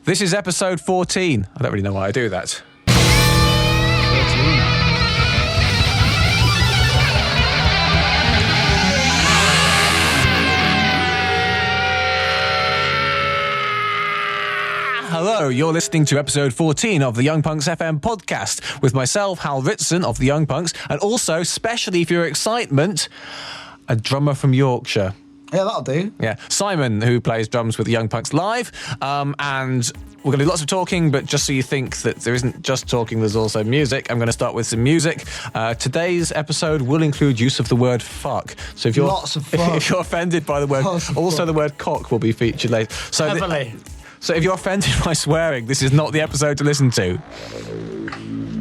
This is episode 14. I don't really know why I do that. 14. Hello, you're listening to episode 14 of the Young Punx FM podcast with myself, Hal Ritson of the Young Punx, and also, specially for your excitement, a drummer from Yorkshire. Yeah, that'll do. Yeah, Simon, who plays drums with the Young Punx live, and we're going to do lots of talking, but just so you think that there isn't just talking, there's also music, I'm going to start with some music. Today's episode will include use of the word fuck. So if you're, lots of fuck. If you're offended by the word, also the word cock will be featured later. So Heavily. So if you're offended by swearing, this is not the episode to listen to.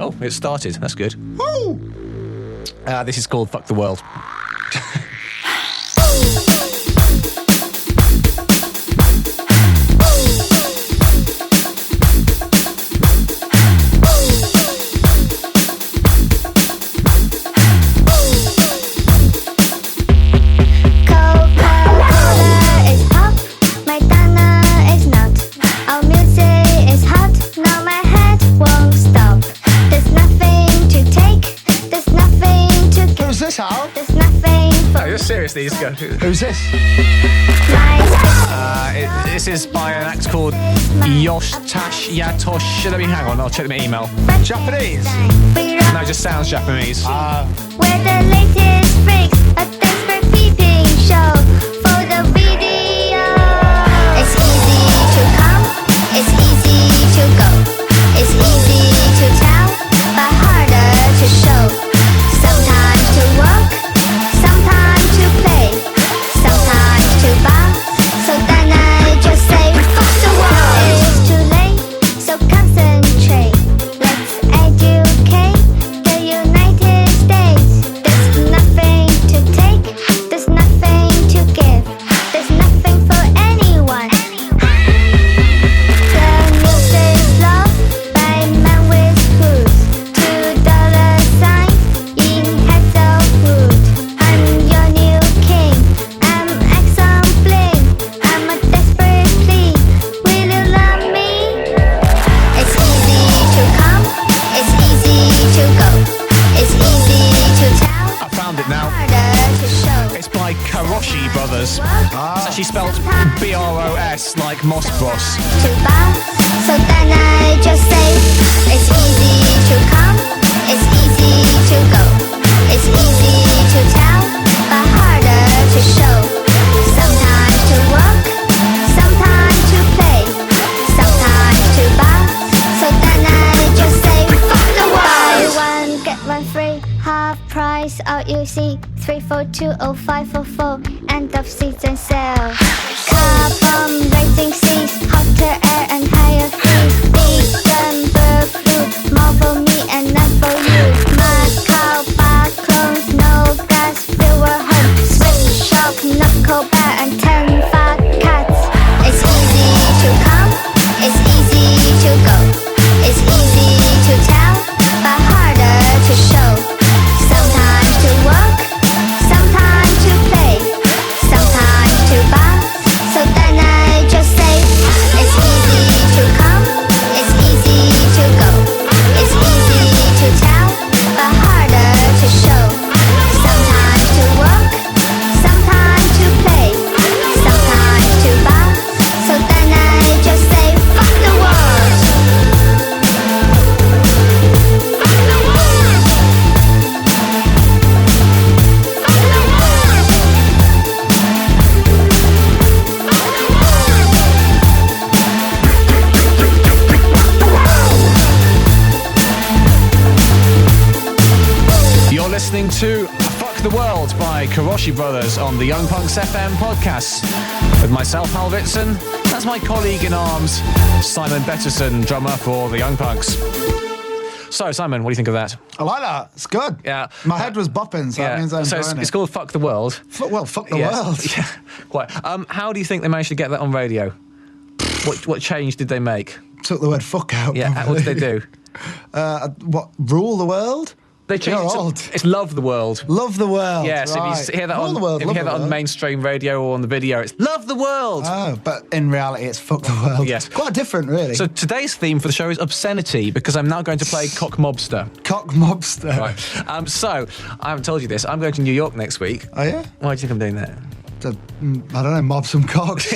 Oh, it started. That's good. Woo! This is called Fuck the World. Seriously, who's this? This is by an act called Yosh Tash Yatosh. Let me hang on, I'll check my email. Japanese? No, it just sounds Japanese. We're the latest freaks, a desperate peeping show for the video. It's easy to come, it's easy to go. It's easy to tell, but harder to show. Sometimes to walk, sometimes to play, sometimes to bounce. So then I just say, fuck the world. It's too late, so concentrate. Let's educate the United States. There's nothing to take, there's nothing to give, there's nothing for anyone. The news is love by man with hoods. $2 sign in heads of wood. I'm your new king, I'm Exxon Bling. I'm a desperate plea, will you love me? It's easy to come, it's easy to go. It's easy to tell, I found it now. harder to show. It's by Karoshi Brothers. It's actually spelled B-R-O-S, like Moss Bros. To bounce, so then I just say, it's easy to come, it's easy to go. It's easy to tell, but harder to show. Sometimes to walk, sometimes to play, sometimes to bounce. So then I just say, fuck the world. Buy one, get one free, half price, all you see. 3420544, end of season sale. Carbon rating seas, hotter air and higher fees. Vegan, bird flu, more for me and not for you. Macau, bar clones, no gas, fewer home. Switch, shock, knuckle bar and 10 fat cats. It's easy to come, it's easy to go. It's easy to tell, but harder to show. Sometimes to walk, sometimes to play, sometimes to bounce. So then I just say, it's easy to come, it's easy to go. It's easy to tell, but harder to show. Sometimes to walk, sometimes to play, sometimes to bounce. So then I just say, fuck the world. You're listening to Fuck the World by Karoshi Brothers on the Young Punx FM podcast with myself, Hal Ritson. That's my colleague in arms, Simon Betterson, drummer for the Young Punx. So, Simon, what do you think of that? I like that. It's good. Yeah. My head was bopping, so that means I'm enjoying it's called Fuck the World. Fuck the Yes. world. Yeah, quite. How do you think they managed to get that on radio? What change did they make? Took the word fuck out. Yeah, probably. what did they do? What, rule the world? They changed You're it to, old. It's Love the World. Love the World. Yes, right. if you hear that All on the world, if you love hear the that on world. mainstream radio or on the video, it's Love the World. Oh, but in reality, it's Fuck the World. Yes. Quite different, really. So today's theme for the show is obscenity, because I'm now going to play Cock Mobster. Cock Mobster. Right. So, I haven't told you this, I'm going to New York next week. Oh, yeah? Why do you think I'm doing that? I don't know, mob some cocks.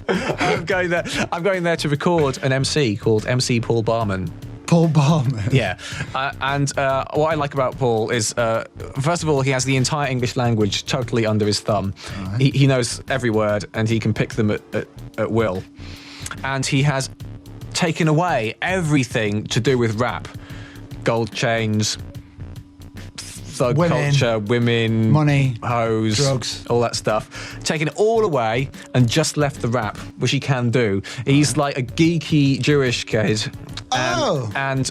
I'm going there to record an MC called MC Paul Barman. Paul Barman. Yeah. And what I like about Paul is, first of all, he has the entire English language totally under his thumb. Right. He knows every word and he can pick them at will. And he has taken away everything to do with rap. Gold chains, thug culture, women, money, hoes, drugs, all that stuff. Taking it all away and just left the rap, which he can do. He's like a geeky Jewish kid. And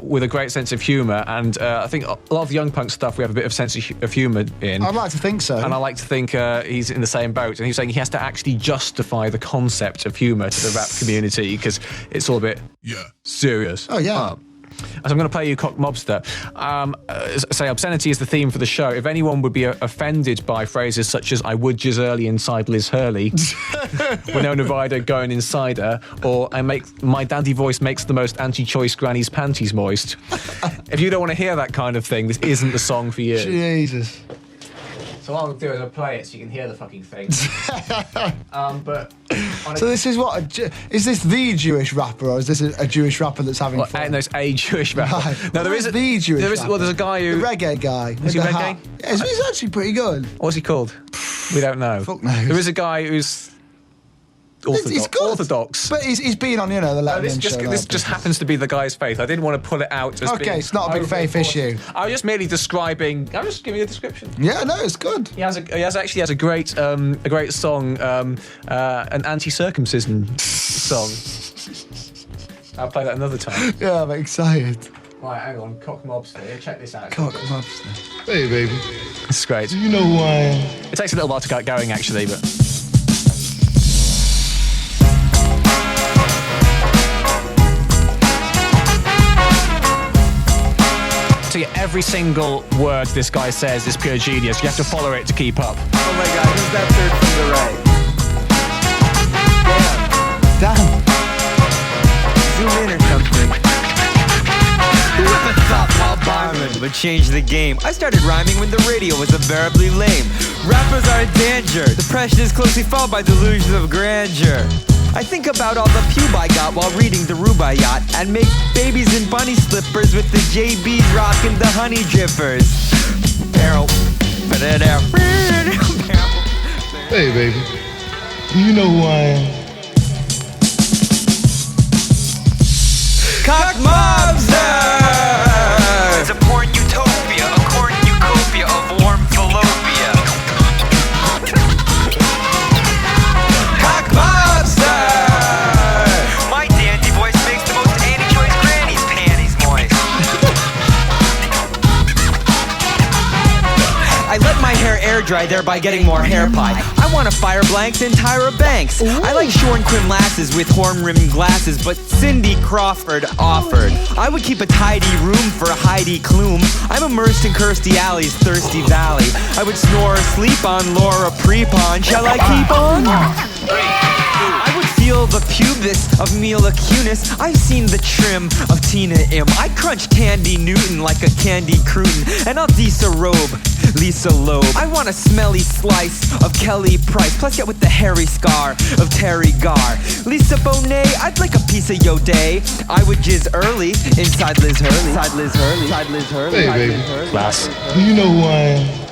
with a great sense of humour. And I think a lot of Young Punx stuff we have a bit of sense of humour in. I'd like to think so. And I like to think he's in the same boat. And he's saying he has to actually justify the concept of humour to the rap community because it's all a bit serious. Oh, yeah. So I'm going to play you Cock Mobster. Say obscenity is the theme for the show. If anyone would be offended by phrases such as "I would jizz early inside Liz Hurley," Winona Ryder going inside her, or my daddy voice makes the most anti-choice granny's panties moist. If you don't want to hear that kind of thing, this isn't the song for you. Jesus. So what I'll do is I'll play it so you can hear the fucking thing. So this is what? Is this the Jewish rapper, or is this a Jewish rapper that's having fun? No, it's a Jewish rapper. Right. No, there is the Jewish rapper. Well, there's a guy who... The reggae guy. Is he reggae? Yeah, he's actually pretty good. What's he called? We don't know. Fuck knows. There is a guy who's... He's good. Orthodox. But he's been on, the Letterman show. This just happens to be the guy's faith. I didn't want to pull it out as being... it's not a big faith issue. I was just merely describing... I'm just giving you a description. Yeah, no, it's good. He actually has a great song, an anti-circumcision song. I'll play that another time. Yeah, I'm excited. Right, hang on. Cock Mobster. Here, check this out. Cock Mobster. Hey, baby. This is great. You know who I am. It takes a little while to get going, actually, but... So yeah, every single word this guy says is pure genius. You have to follow it to keep up. Oh my god, who's that third from the right? Damn. Zoom in or something. Who would have thought Paul Barman would change the game? I started rhyming when the radio was unbearably lame. Rappers are a danger. Depression is closely followed by delusions of grandeur. I think about all the pube I got while reading the Rubaiyat and make babies in bunny slippers with the JBs rocking the honey drippers. Hey, baby. You know who I am. Cock Mobster! It's a porn utopia, a cornucopia of warm phallopia. Cock Mobster! My dandy voice makes the most anti-choice granny's panties moist. I let my hair air dry, thereby getting more hair pie. I want to fire blanks and Tyra Banks. I like shorn quim lasses with horn-rimmed glasses, but Cindy Crawford offered. I would keep a tidy room for Heidi Klum. I'm immersed in Kirstie Alley's thirsty valley. I would snore or sleep on Laura Prepon. Shall I keep on? I would feel the pubis of Mila Kunis. I've seen the trim of Tina M. I crunch Candy Newton like a candy cruton, and I'll disrobe Lisa Loeb. I want a smelly slice of Kelly Price, plus get with the hairy scar of Terry Garr. Lisa Bonet, I'd like a piece of yo day. I would jizz early inside Liz Hurley. Inside Liz Hurley. Inside Liz Hurley. Hey, baby. Class. You know who I am.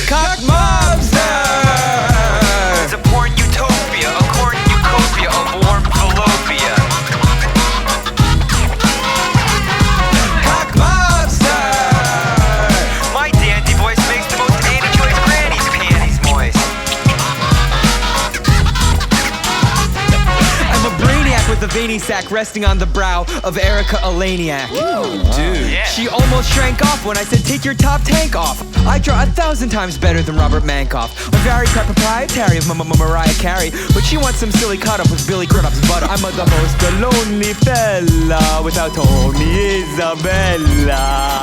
Cock Mobster! It's a porn utopia, a cornucopia of warm phallopia. Cock Mobster! My dandy voice makes the most anti-choice granny's panties moist. I'm a brainiac with a veiny sack resting on the brow of Erica Elaniak. Dude. Yeah. She almost shrank off when I said take your top tank off. I draw 1,000 times better than Robert Mankoff. I'm very proprietary of Mariah Carey, but she wants some silly cut up with Billy Crudup's butter. I'm the most lonely fella without Tony Isabella.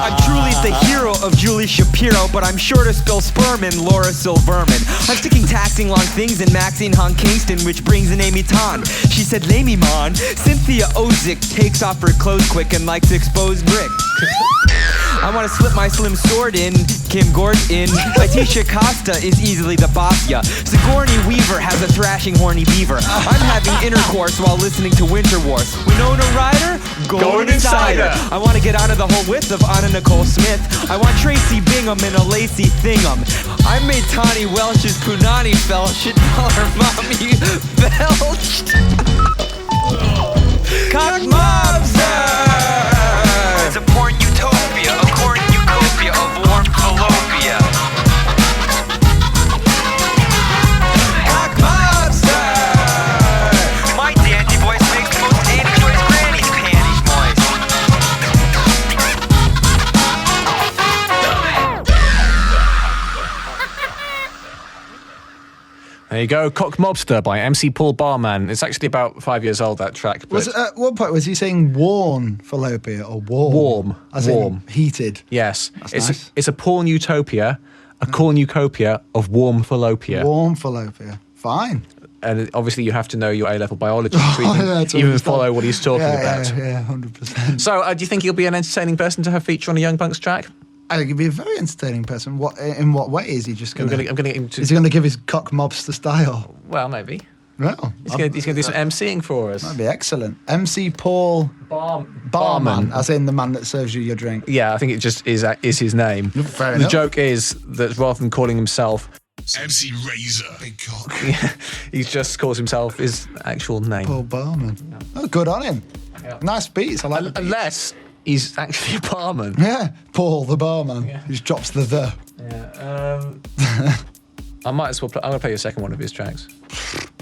I'm truly the hero of Julie Shapiro, but I'm sure to spill sperm in Laura Silverman. I'm sticking taxing long things in Maxine Hong Kingston, which brings in Amy Ton. She said, lay me, man. Cynthia Ozick takes off her clothes quick and likes exposed brick. I want to slip my slim sword in Kim Gordon. Letitia Costa is easily the boss, ya. Sigourney Weaver has a thrashing horny beaver. I'm having intercourse while listening to Winter Wars. Winona Ryder? Going inside her. I want to get out of the whole width of Anna Nicole Smith. I want Tracy Bingham in a lacy thingham. I made Tawny Welch's Punani Felch. Should tell her mommy belched. Cock Mobster! It's a porn utopia, a cornucopia of warm falopia. Cock Mobster! My dandy voice makes most anti-choice granny's panties moist. There you go, Cock Mobster by MC Paul Barman. It's actually about 5 years old, that track. But At one point, was he saying worn fallopia or warm? Warm. As Warm. in heated. yes, That's it's nice. it's a porn utopia, a cornucopia of warm fallopia. Warm fallopia. Fine. And obviously you have to know your A-level biology to Yeah, to even understand. follow what he's talking about. Yeah, 100%. So, do you think he'll be an entertaining person to have feature on a Young Punx track? I think he'd be a very entertaining person. In what way is he just I'm going going to get him to. Is he going to give his cock mobster style? Well, maybe. Well, He's going to do some MCing for us. that'd be excellent. MC Paul Barman, as in the man that serves you your drink. Yeah, I think it just is his name. Fair The enough. joke is that rather than calling himself, MC Razor, big cock. he just calls himself his actual name. Paul Barman. Oh, good on him. Yeah. Nice beats. I like the beats. Unless he's actually a barman. Yeah, Paul the barman. Yeah. He just drops the. Yeah. I might as well. I'm going to play you a second one of his tracks.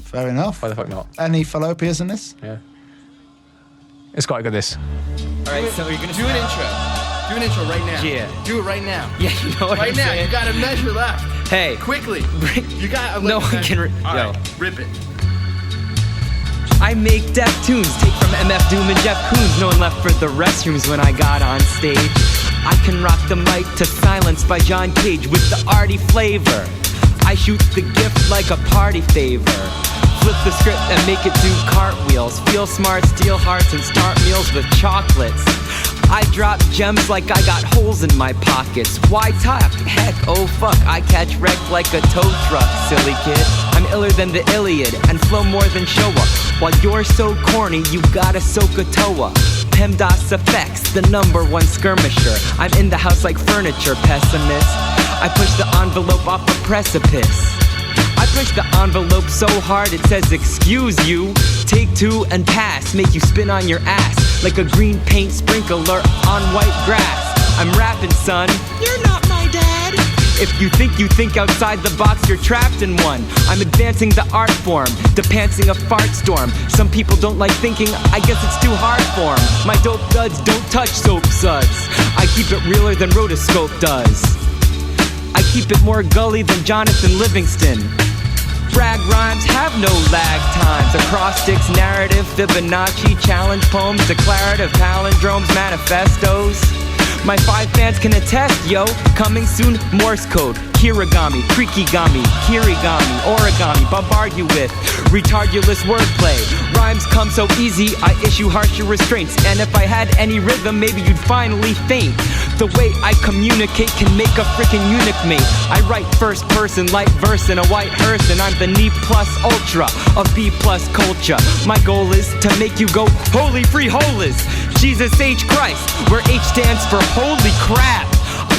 Fair enough. Why the fuck not? Any fallopias in this? Yeah. It's quite good. This. Alright, so you're gonna Do an intro. Do an intro right now. Yeah. Do it right now. Yeah, you know what Right I'm now. saying? You gotta measure left. Hey. Quickly. You gotta. No one can All yo. right. Rip it. I make deaf tunes, take from MF Doom and Jeff Koons. No one left for the restrooms when I got on stage. I can rock the mic to Silence by John Cage with the arty flavor. I shoot the gift like a party favor. Flip the script and make it do cartwheels. Feel smart, steal hearts, and start meals with chocolates. I drop gems like I got holes in my pockets. Why talk? Heck, oh fuck, I catch wreck like a tow truck, silly kid. I'm iller than the Iliad and flow more than Showa. While you're so corny, you gotta soak a toa. PEMDAS effects, the #1 skirmisher. I'm in the house like furniture, pessimist. I push the envelope off a precipice. I push the envelope so hard it says excuse you. Take two and pass, make you spin on your ass like a green paint sprinkler on white grass. I'm rapping, son. You're not my dad. If you think outside the box, you're trapped in one. I'm advancing the art form, depantsing a fart storm. Some people don't like thinking, I guess it's too hard for 'em. My dope duds don't touch soap suds. I keep it realer than Rotoscope does. I keep it more gully than Jonathan Livingston. Brag rhymes have no lag times. Acrostics, narrative, Fibonacci, challenge poems, declarative palindromes, manifestos. My 5 fans can attest, yo. Coming soon, Morse code, Kirigami, Krikigami, Kirigami, origami, bombard you with retardulous wordplay. Rhymes come so easy, I issue harsher restraints. And if I had any rhythm, maybe you'd finally faint. The way I communicate can make a freaking eunuch mate. I write first person, light verse in a white hearse, and I'm the NE plus ultra of B plus culture. My goal is to make you go holy free holies. Jesus H Christ, where H stands for holy crap.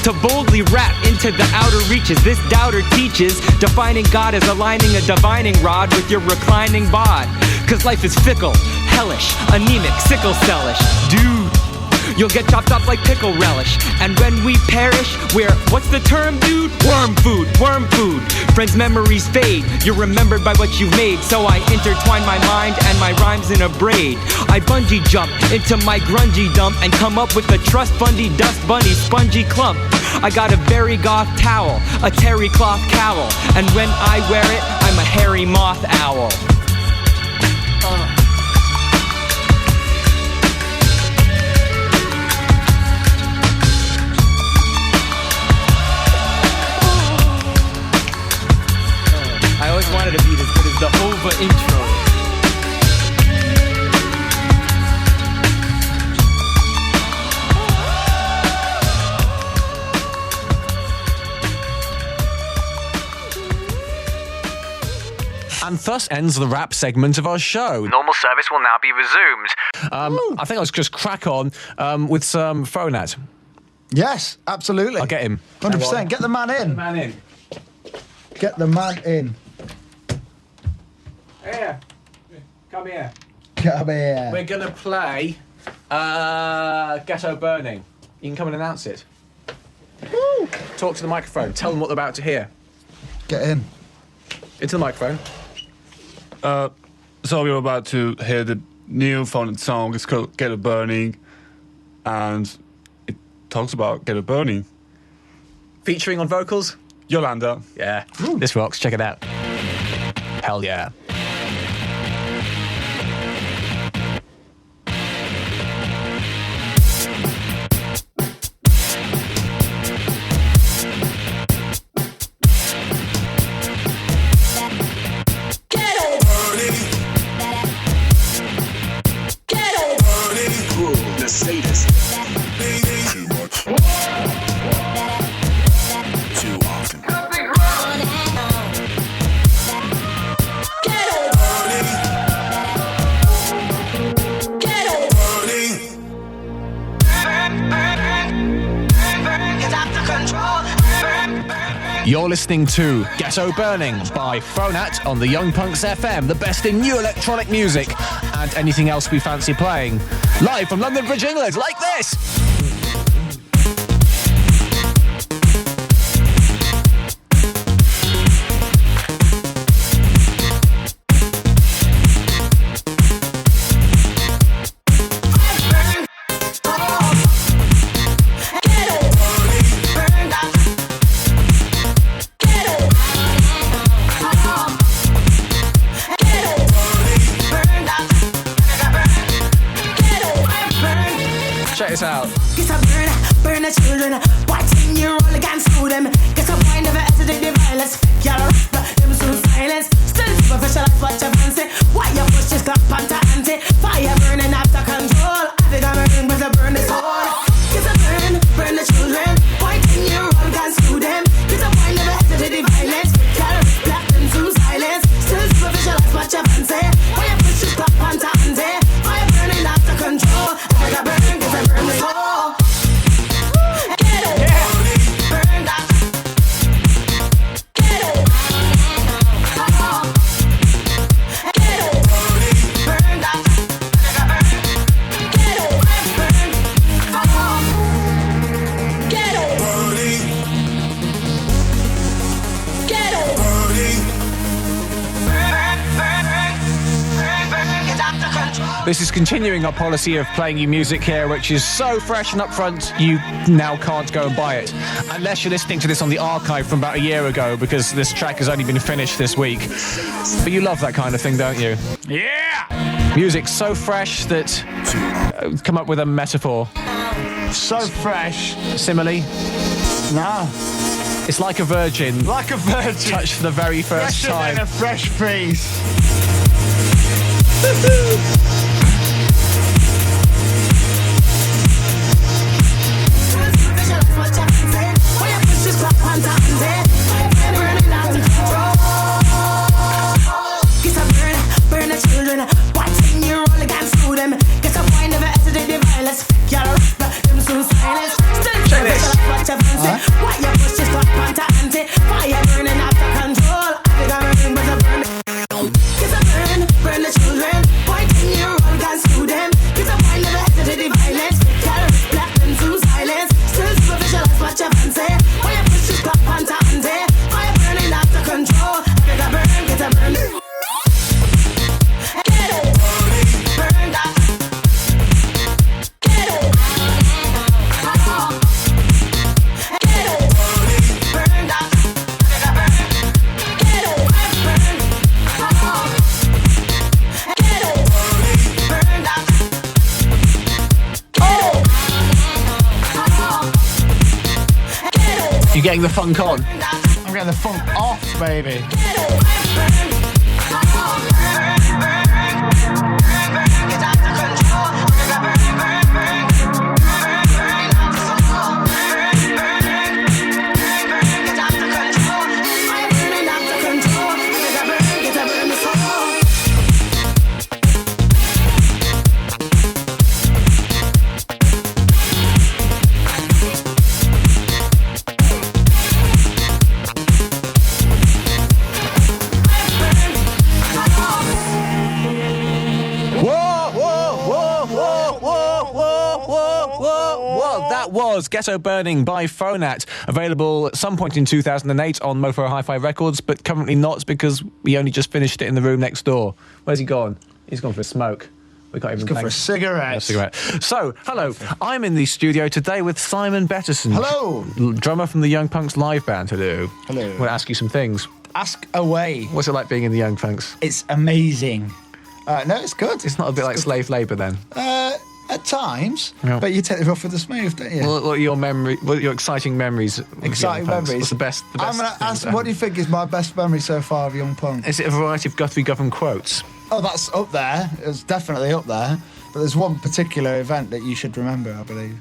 To boldly rap into the outer reaches, this doubter teaches defining God as aligning a divining rod with your reclining bod. Cause life is fickle, hellish, anemic, sickle cellish. Dude, You'll get chopped up like pickle relish. And when we perish, we're, what's the term, dude? Worm food, worm food. Friends' memories fade. You're remembered by what you've made. So I intertwine my mind and my rhymes in a braid. I bungee jump into my grungy dump and come up with the trust fundy dust bunny spongy clump. I got a very goth towel, a terry cloth cowl, and when I wear it, I'm a hairy moth owl. I always wanted to be as good as the Hova intro. And thus ends the rap segment of our show. Normal service will now be resumed. I think I'll just crack on with some Phonat. Yes, absolutely. I'll get him. 100%. Get the man in. Man in. Get the man in. Here. Come here. Come here. We're going to play Ghetto Burnin. You can come and announce it. Woo. Talk to the microphone. Tell them what they're about to hear. Get in. Into the microphone. So we're about to hear the new Phonat song. It's called Ghetto Burnin, and it talks about Ghetto Burnin. Featuring on vocals? Yolanda. Yeah. This rocks. Check it out. Hell yeah. You're listening to Ghetto Burnin by Phonat on the Young Punx FM, the best in new electronic music and anything else we fancy playing. Live from London Bridge, England, like this! Check this out. Get a burn the children. White 10-year-old against screw them. Get a boy never hesitate the violence. Y'all them soon silence. Still superficial, that's what you fancy. Why you push this clock panta anti? Fire burning after control. I think I'm burn with a burn the soul. Get a burn the children. White 10-year-old against screw them. Get a boy never hesitate the violence. Y'all them soon silence. Still superficial, that's what you fancy. Why you push this clock panta anti? Fire burning after control. I think I'm burn. This is continuing our policy of playing you music here, which is so fresh and upfront, you now can't go and buy it. Unless you're listening to this on the archive from about a year ago, because this track has only been finished this week. But you love that kind of thing, don't you? Yeah! Music so fresh that... come up with a metaphor. So fresh. Simile? Nah. It's like a virgin. Like a virgin. Touched for the very first Fresher time. than a fresh freeze. Burn the children. White 10-year-old against screw them. Get a boy never hesitate the violence. Y'all them soon silence. Still what you fancy. Why you push this clock panta anti? Fire burning after control. I think I'm burning with a burn. Get a burn the children. White 10-year-old against screw them. Get a boy never hesitate the violence. Y'all getting the funk on? I'm getting the funk off, baby. That was Ghetto Burnin by Phonat, available at some point in 2008 on Mofo Hi-Fi Records, but currently not because we only just finished it in the room next door. Where's he gone? He's gone for a smoke. We can't even go for a cigarette. So, hello. I'm in the studio today with Simon Betterson. Hello. Drummer from the Young Punx live band. Hello. Hello. I want to ask you some things. Ask away. What's it like being in the Young Punx? It's amazing. No, it's good. It's not a bit like slave labour then? At times, Yeah. but you take the rough with the smooth, don't you? What are your exciting memories? Of Exciting Young Punx? memories. What's the best? I'm going to ask, what do you think is my best memory so far of Young Punx? Is it a variety of Guthrie Govan quotes? Oh, that's up there. It's definitely up there. But there's one particular event that you should remember, I believe.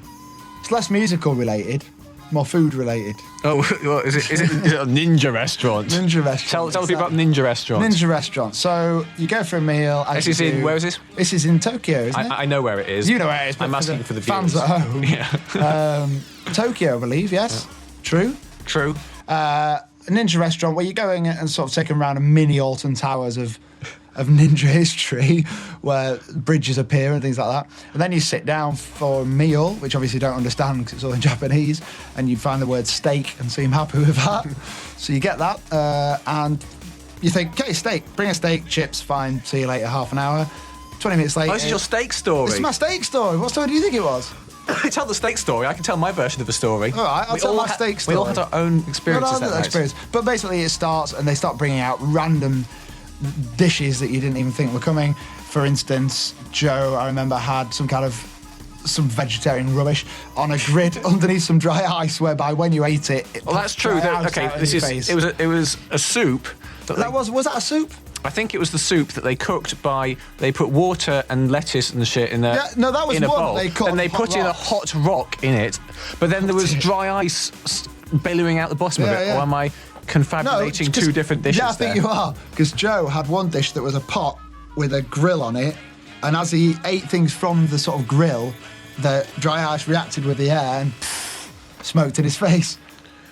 It's less musical related, more food related. Oh, what, is it a ninja restaurant? Ninja restaurant. Tell people about Ninja Restaurant. Ninja restaurant. So you go for a meal. This is in, where is this? This is in Tokyo, isn't it? I know where it is. You know where it is. But I'm asking for the fans viewers. at home. Yeah. Tokyo, I believe. Yes. Yeah. True. A ninja restaurant where you're going and sort of taking around a mini Alton Towers of ninja history, where bridges appear and things like that. And then you sit down for a meal, which obviously you don't understand because it's all in Japanese, and you find the word steak and seem happy with that. So you get that, and you think, okay, steak, bring a steak, chips, fine, see you later, half an hour. 20 minutes later. Oh, this is your steak story. This is my steak story. What story do you think it was? Tell the steak story. I can tell my version of the story. All right, I'll tell my steak story. We all had our own experiences. Experience. But basically it starts and they start bringing out random dishes that you didn't even think were coming. For instance, Joe, I remember, had some vegetarian rubbish on a grid underneath some dry ice, whereby when you ate it, well, that's true. It was a soup. Was that a soup? I think it was the soup that they cooked by. They put water and lettuce and shit in a that was in a one bowl. they called and they hot put in a rocks. hot rock in it. But then there was dry ice billowing out the bottom of it. Yeah. Or am I confabulating two different dishes? Yeah, I think there? you are. Because Joe had one dish that was a pot with a grill on it, and as he ate things from the sort of grill, the dry ice reacted with the air and smoked in his face.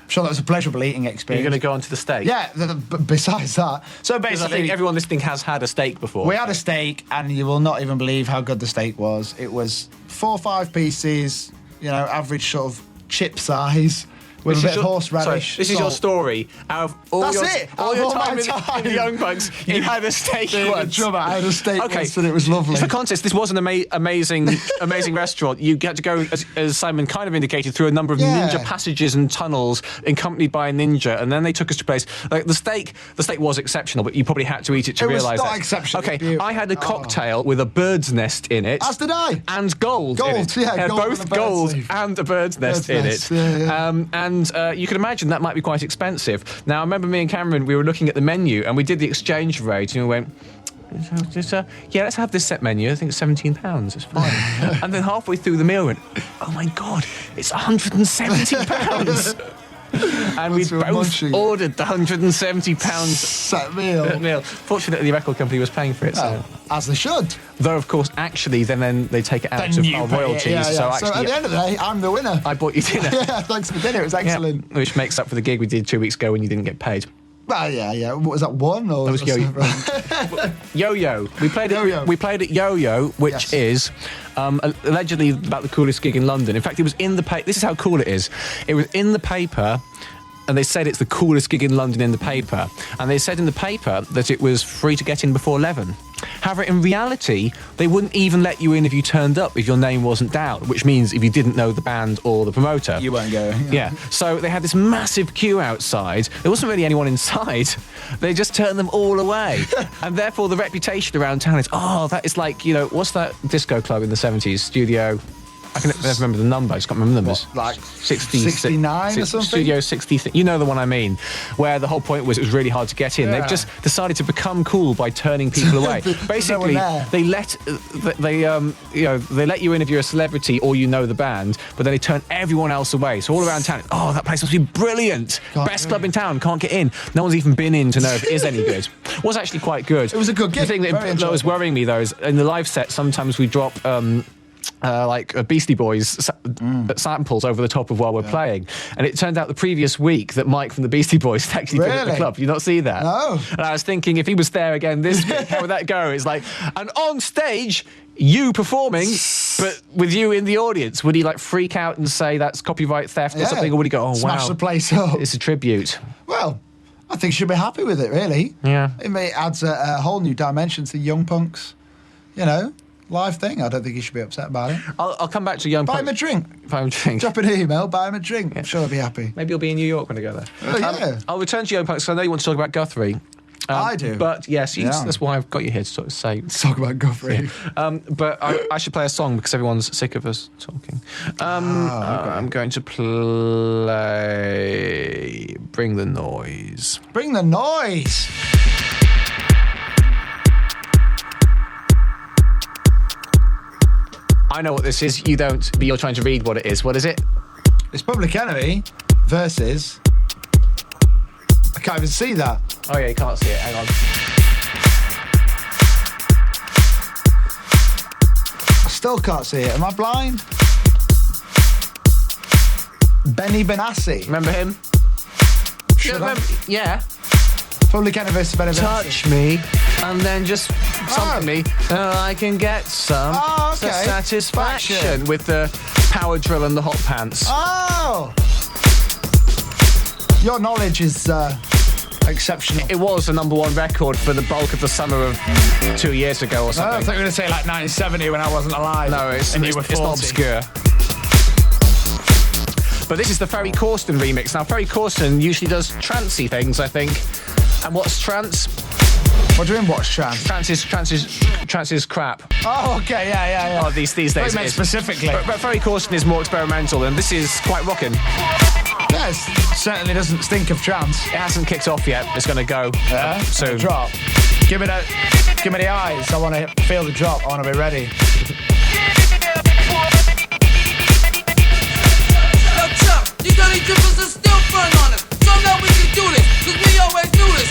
I'm sure that was a pleasurable eating experience. You're going to go on to the steak? Yeah, besides that. So basically, I think everyone listening has had a steak before. We had a steak, and you will not even believe how good the steak was. It was 4 or 5 pieces, average sort of chip size, with a bit of horseradish. This is your story. Out of all your time in the Young Punx, you had a steak once. I had a steak once, and it was lovely. For context, this was an amazing restaurant. You get to go, as Simon kind of indicated, through a number of ninja passages and tunnels, accompanied by a ninja, and then they took us to a place. Like the steak was exceptional, but you probably had to eat it to realise that. It was not exceptional. Okay, I had a cocktail with a bird's nest in it. As did I. And gold in it. Yeah, gold both gold and a bird's nest in it. And you can imagine that might be quite expensive. Now, I remember me and Cameron, we were looking at the menu and we did the exchange rate and we went, yeah, let's have this set menu. I think it's £17. It's fine. And then halfway through the meal, we went, oh my God, it's £170. And we both ordered the £170 set meal. Fortunately, the record company was paying for it. So. As they should. Though, of course, actually, then they take it out of our royalties. Yeah. So at the end of the day, I'm the winner. I bought you dinner. Yeah, thanks for dinner. It was excellent. Yeah, which makes up for the gig we did 2 weeks ago when you didn't get paid. Well, yeah. What was that, one? Or that was Yo-Yo. We played at Yo-Yo, which is allegedly about the coolest gig in London. In fact, it was in the paper. This is how cool it is. It was in the paper, and they said it's the coolest gig in London in the paper. And they said in the paper that it was free to get in before 11. However, in reality, they wouldn't even let you in if you turned up if your name wasn't down, which means if you didn't know the band or the promoter. You weren't going. Yeah. So they had this massive queue outside. There wasn't really anyone inside. They just turned them all away. And therefore, the reputation around town is, that is like, what's that disco club in the 70s? Studio I can never remember the number. I just can't remember the numbers. Like 69 or something? Studio 60. You know the one I mean. Where the whole point was it was really hard to get in. Yeah. They've just decided to become cool by turning people away. Basically, they let you in if you're a celebrity or you know the band, but then they turn everyone else away. So all around town, oh, that place must be brilliant. Best club in town, can't get in. No one's even been in to know if it is any good. It was actually quite good. It was a good gig. The thing that was worrying me though is in the live set, sometimes we drop like Beastie Boys samples over the top of while we're playing. And it turned out the previous week that Mike from the Beastie Boys had actually been at the club. Did you not see that? No. And I was thinking, if he was there again this week, how would that go? It's like, and on stage, you performing, but with you in the audience, would he like freak out and say that's copyright theft or something? Or would he go, oh, Smash wow, the place up. it's a tribute? Well, I think she'll be happy with it, really. Yeah. It adds a whole new dimension to Young Punx, live thing. I don't think he should be upset about it. I'll come back to Young Punx. Buy him a drink. Buy him a drink. Drop an email, buy him a drink. Yeah. I'm sure he'll be happy. Maybe he'll be in New York when I go there. Oh, yeah. I'll return to Young Punx because I know you want to talk about Guthrie. I do. But yes, that's why I've got you here to sort of say. Let's talk about Guthrie. Yeah. But I should play a song because everyone's sick of us talking. Okay. I'm going to play Bring the Noise. Bring the noise. I know what this is. You don't, but you're trying to read what it is. What is it? It's Public Enemy versus... I can't even see that. Oh yeah, you can't see it. Hang on. I still can't see it. Am I blind? Benassi. Remember him? Should I? Yeah. Public Enemy versus Benassi. Touch me, and then just something me. I can get some satisfaction with the power drill and the hot pants. Oh! Your knowledge is exceptional. It was the #1 record for the bulk of the summer of 2 years ago or something. I thought you were going to say like 1970 when I wasn't alive. No, it's and you were 40. It's not obscure. But this is the Ferry Corsten remix. Now, Ferry Corsten usually does trancey things, I think. And what's trance? What do you mean, what's trance? Trance is crap. Oh, okay, yeah. Oh, these days. What meant specifically? But Ferry Corsten is more experimental, and this is quite rocking. Yeah, it certainly doesn't stink of trance. It hasn't kicked off yet. It's going to go soon. Drop. Give me the eyes. I want to feel the drop. I want to be ready. You got any drippers that still burn on us. So now we can do this, cause we always do this.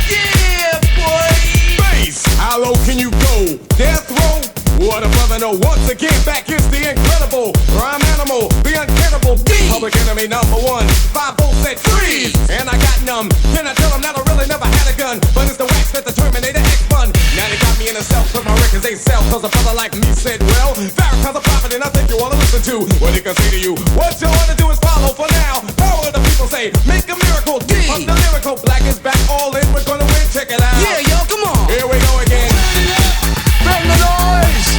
Yeah, boy. Bass, how low can you go? Death row? What a brother, no. Once again, back is the incredible rhyme animal, the uncannibal Public Enemy #1. 5 volts at freeze, and I got numb. Can I tell them that I really never had a gun? But it's the wax that the Terminator X fun. Now they got me in a cell, cause my records ain't sell. Cause a brother like me said, well, Farrakhan's a prophet, and I think you wanna listen to what he can say to you. What you wanna do is follow for now. Power the people say, make a miracle. Pump the lyrical, black is back, all in, we're gonna win, check it out. Yeah, yo, come on. Here we go again. Bring the noise!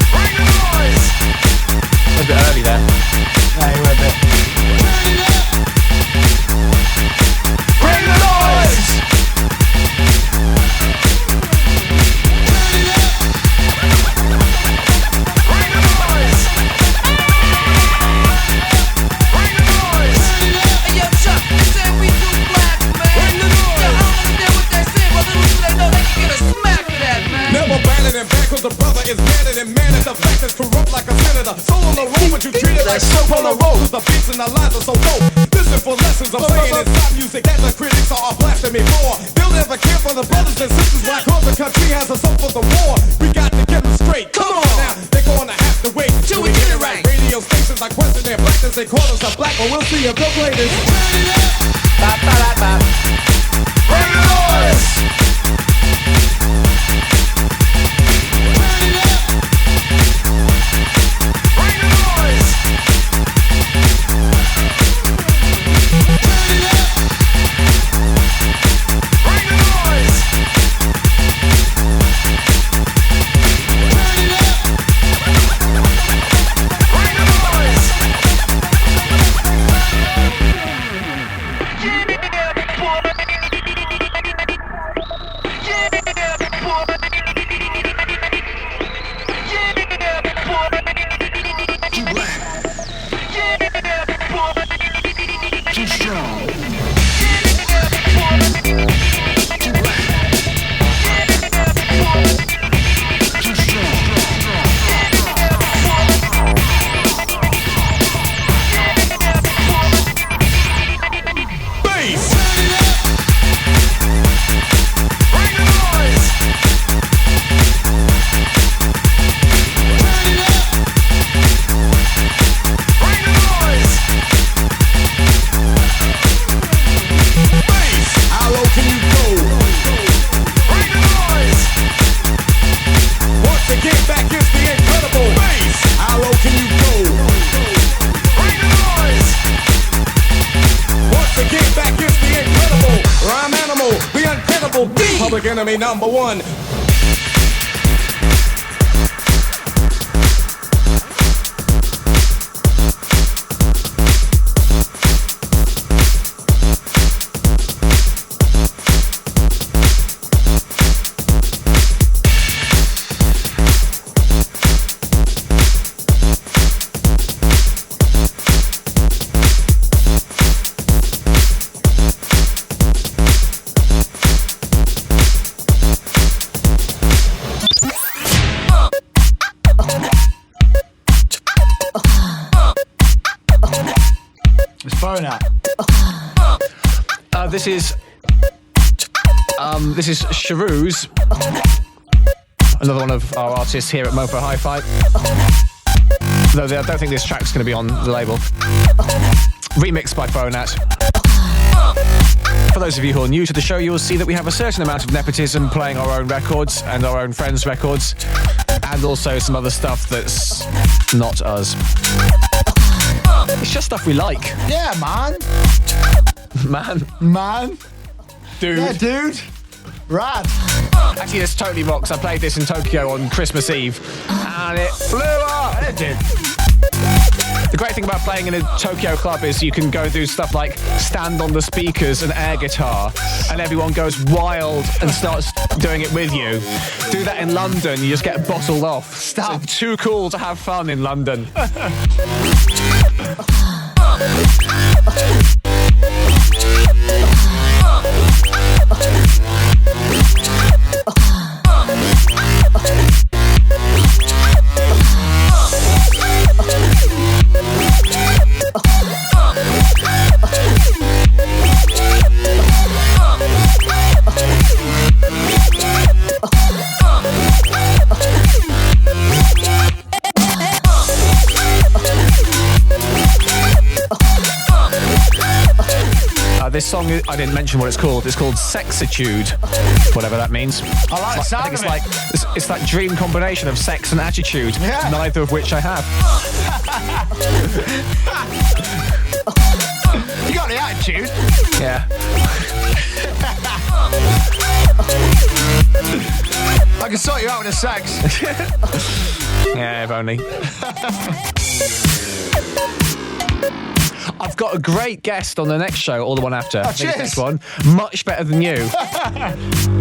Bring the noise! A bit early there. No, you were a bit. Bring the noise! Bring the noise! Bring the noise! Hey, yo, Chuck, they say we too black, man. Bring the noise! Yeah, I don't understand what they say, but little do they know they can get a smack for that, man. Never banded and back, cause the brother is better than man. At the fact is corrupt like a senator. So on the road, but you treat it like soap on the road. Cause the beats and the lines are so dope. Listen for lessons I'm saying inside music that the critics are blasting me for. They'll never care for the brothers and sisters. Why cause the country has us up for the war. We got to get them straight. Come on now, they're gonna have to wait till we get it right. Radio stations are questioning their blackness. They call us a black, but we'll see if they'll play this. Bop, bop, bop, bop. Bring the noise! Bring the noise! Bring the noise! Bring the noise! Public enemy number one. Phonat. This is Sharooz, another one of our artists here at Mofo Hi-Fi. Though I don't think this track's going to be on the label. Remixed by Phonat. For those of you who are new to the show, you'll see that we have a certain amount of nepotism playing our own records and our own friends' records, and also some other stuff that's not us. It's just stuff we like. Yeah, man. Man. Dude. Yeah, dude. Rad. Actually, this totally rocks. I played this in Tokyo on Christmas Eve, and it blew up. It did. The great thing about playing in a Tokyo club is you can go and do stuff like stand on the speakers and air guitar, and everyone goes wild and starts doing it with you. Do that in London, you just get bottled off. Stop. It's too cool to have fun in London. This song, I didn't mention what it's called. It's called Sexitude, whatever that means. I like the sound of it. It's that dream combination of sex and attitude, yeah. Neither of which I have. You got the attitude. Yeah. I can sort you out with the sex. Yeah, if only. I've got a great guest on the next show, or the one after. Oh, I think it's this one. Much better than you.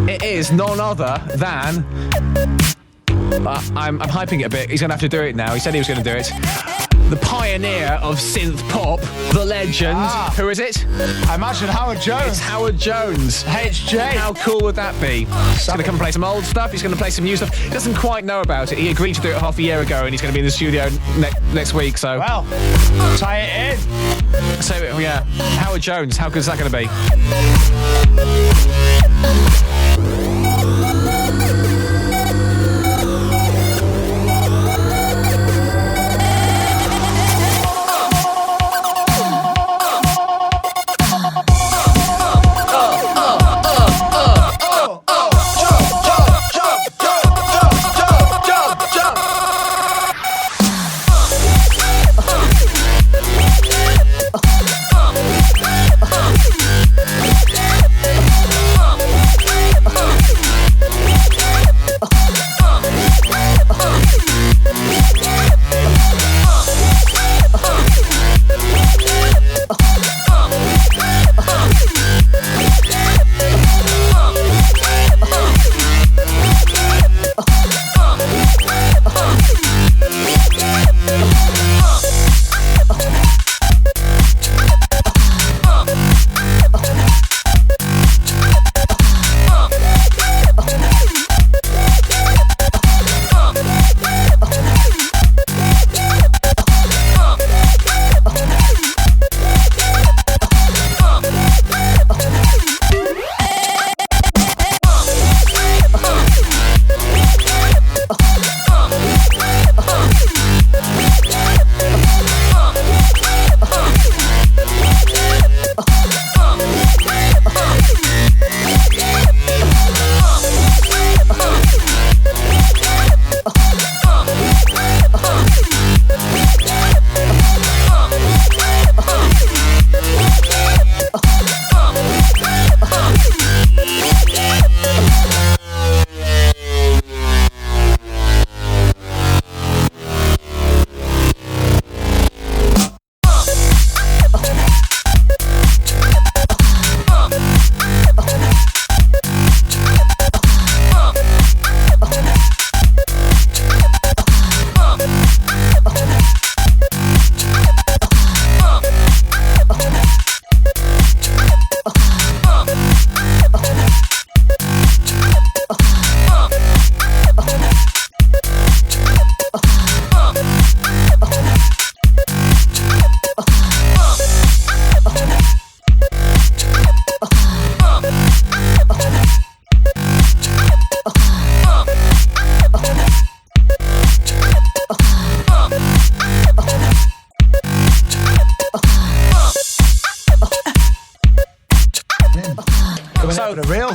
It is none other than... I'm hyping it a bit. He's going to have to do it now. He said he was going to do it. The pioneer of synth pop, the legend. Who is it? I imagine Howard Jones. It's Howard Jones. HJ. How cool would that be? He's going to come and play some old stuff. He's going to play some new stuff. He doesn't quite know about it. He agreed to do it half a year ago, and he's going to be in the studio next week. So, well, tie it in. So yeah, Howard Jones. How good is that going to be?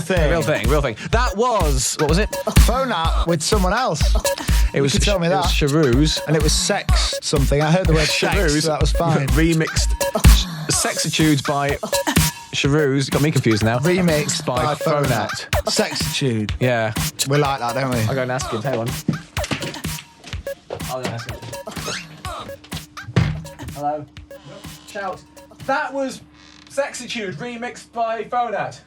real thing. Real thing. That was, what was it? Phonat with someone else. It was, you could tell me it that. was Sharooz. And it was sex something. I heard the word sex, so that was fine. Remixed Sexitude by Sharooz. Got me confused now. Remixed by Phonat. Sexitude. Yeah. We like that, don't we? I'll go and ask him. Hang on. I'll go and ask him. Hello. Shout. That was Sexitude remixed by Phonat.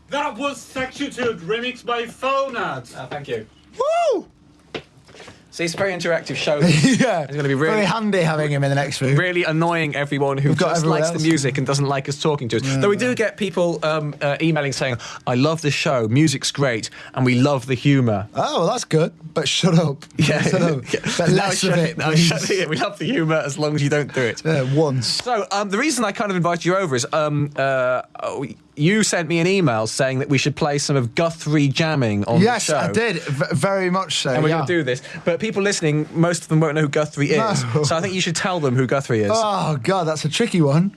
That was Sexitude remixed by Phonat. Oh, thank you. Woo! See, it's a very interactive show. Yeah. It's going to be really very handy having him in the next room. Really annoying everyone who just likes the music and doesn't like us talking to us. Yeah, Though we do get people emailing saying, I love the show, music's great, and we love the humour. Oh, well, that's good. But shut up. Yeah. Shut up. But less of it, please. We love the humour as long as you don't do it. Once. So the reason I kind of invited you over is you sent me an email saying that we should play some of Guthrie jamming on the show. Yes, I did. Very much so. And we're going to do this. But people listening, most of them won't know who Guthrie is. No. So I think you should tell them who Guthrie is. Oh, God, that's a tricky one.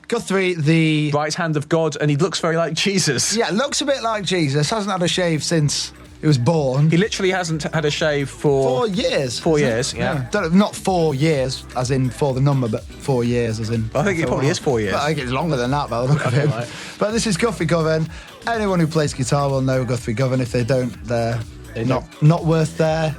Guthrie, the right hand of God, and he looks very like Jesus. Yeah, looks a bit like Jesus. Hasn't had a shave since he was born. He literally hasn't had a shave for 4 years. 4 years, yeah. Not 4 years, as in for the number, but 4 years, as in. I think it probably is 4 years. But I think it's longer than that, by the look of him. Right. But this is Guthrie Govan. Anyone who plays guitar will know Guthrie Govan. If they don't, they're not worth their.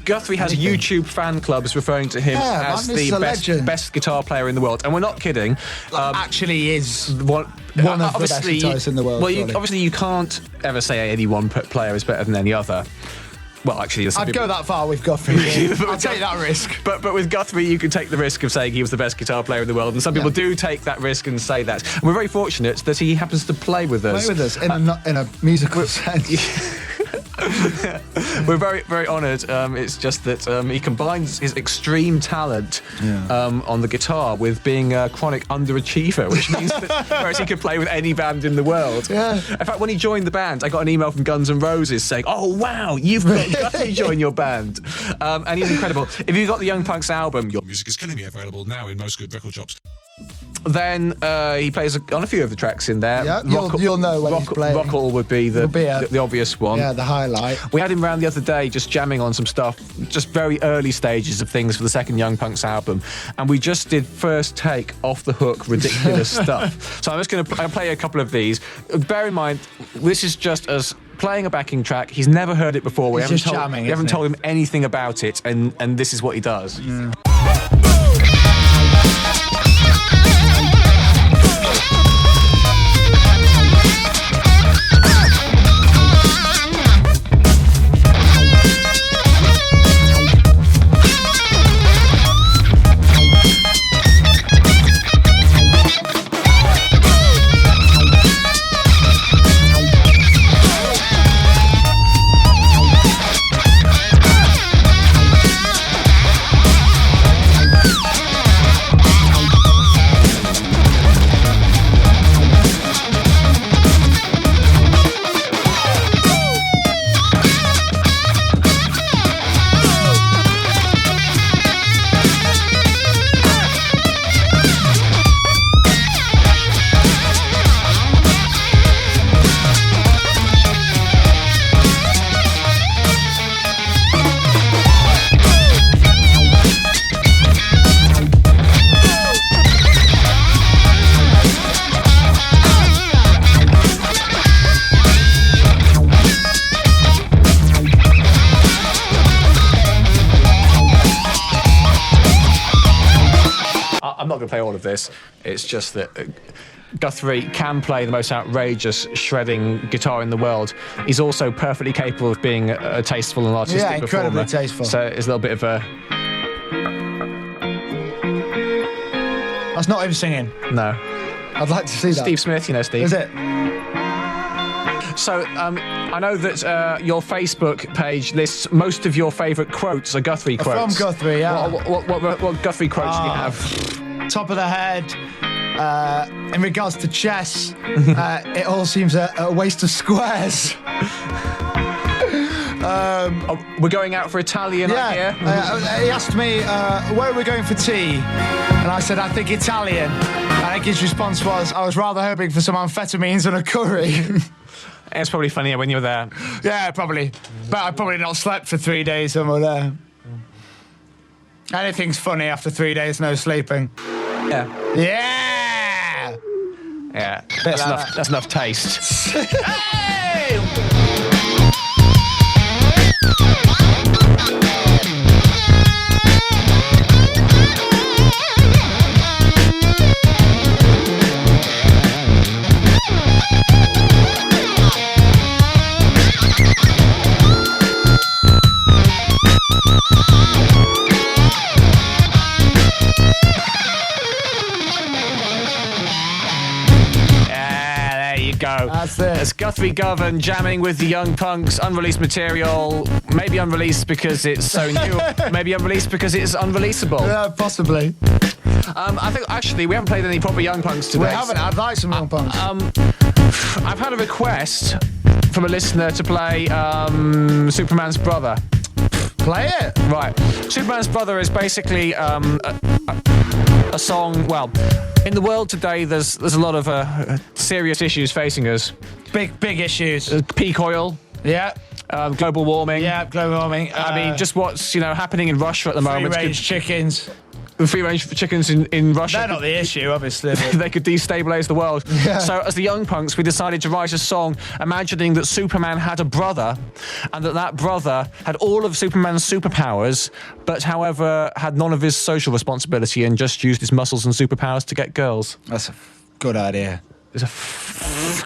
Guthrie has YouTube fan clubs referring to him as the best guitar player in the world, and we're not kidding. Actually, is one of the best guitarists in the world. Well, obviously, you can't ever say any one player is better than any other. Well, actually, I'd go that far with Guthrie. I'd take that risk. But with Guthrie, you can take the risk of saying he was the best guitar player in the world, and some people do take that risk and say that. And we're very fortunate that he happens to play with us. In a musical sense. We're very, very honoured. It's just that he combines his extreme talent on the guitar with being a chronic underachiever, which means that whereas he could play with any band in the world. Yeah. In fact, when he joined the band, I got an email from Guns N' Roses saying, "Oh wow, you've got Guthrie join your band," and he's incredible. If you've got the Young Punx album, your music is going to be available now in most good record shops. Then he plays on a few of the tracks in there. Yeah, you'll know when he's playing. Rockall would be the obvious one. Yeah, the highlight. We had him round the other day just jamming on some stuff, just very early stages of things for the second Young Punx album, and we just did first take, off the hook, ridiculous stuff. So I'm just going to play a couple of these. Bear in mind, this is just us playing a backing track. He's never heard it before. We haven't told him anything about it, and this is what he does. Yeah. I'm not going to play all of this. It's just that Guthrie can play the most outrageous shredding guitar in the world. He's also perfectly capable of being a tasteful and artistic performer. Yeah, incredibly tasteful. So it's a little bit of a... That's not him singing. No. I'd like to see that. Steve Smith, you know Steve. Is it? So, I know that your Facebook page lists most of your favourite quotes are Guthrie quotes. From Guthrie, yeah. What Guthrie quotes do you have? Top of the head. In regards to chess, it all seems a waste of squares. We're going out for Italian, I hear. He asked me, where are we going for tea? And I said, I think Italian. I think his response was, I was rather hoping for some amphetamines and a curry. It's probably funnier when you're there. Yeah, probably. But I probably not slept for 3 days when we're there. Anything's funny after 3 days no sleeping. Yeah. Yeah! Yeah. That's enough taste. Hey! Go. That's it. It's Guthrie Govan jamming with the Young Punx, unreleased material. Maybe unreleased because it's so new. Maybe unreleased because it's unreleasable. Yeah, possibly. I think actually we haven't played any proper Young Punx today. We haven't. I'd like some Young Punx. I've had a request from a listener to play Superman's Brother. Play it. Right. Superman's Brother is basically a song. Well, in the world today, there's a lot of serious issues facing us. Big issues. Peak oil. Yeah. Global warming. Yeah, global warming. I mean, just what's happening in Russia at the moment. Free-range chickens. Free-range chickens in Russia. They're not the issue, obviously. They could destabilise the world. Yeah. So as the Young Punx, we decided to write a song imagining that Superman had a brother and that brother had all of Superman's superpowers, but however had none of his social responsibility and just used his muscles and superpowers to get girls. That's a good idea. It's a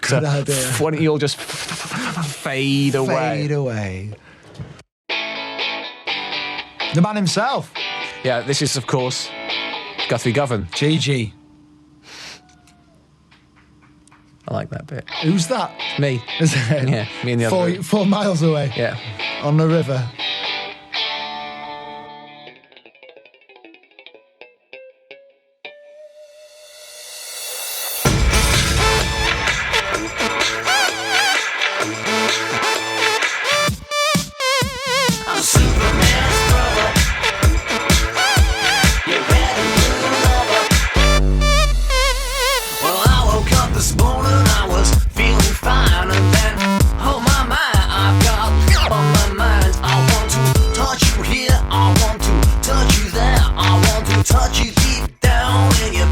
good idea. Why don't you all just fade away? Fade away. The man himself. Yeah, this is, of course, Guthrie Govan. GG. I like that bit. Who's that? Me. Is it? Yeah, me and the other. 4 miles away. Yeah. On the river. I'm Superman's brother. You're red and blue lover. Well, I woke up this morning, I was feeling fine, and then, oh my mind, I've got on my mind. I want to touch you here, I want to touch you there, I want to touch you deep down in your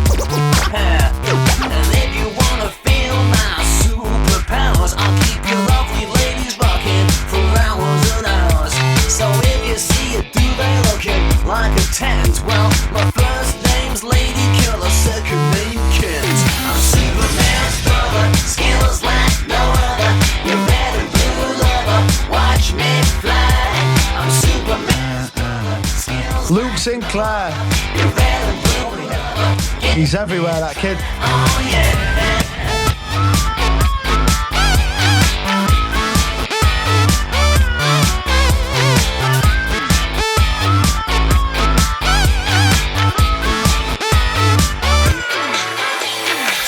hair. And if you wanna feel my superpowers, I'll keep you lovely ladies rocking for hours and hours. So if you see a duvet looking like a tent, well, my first name's Lady Killer, second name Kent. I'm Superman's brother, skills like no other. You're red and blue lover, watch me fly. I'm Superman's brother, skills Luke Sinclair. you're red and blue lover. He's everywhere, that kid. Oh yeah.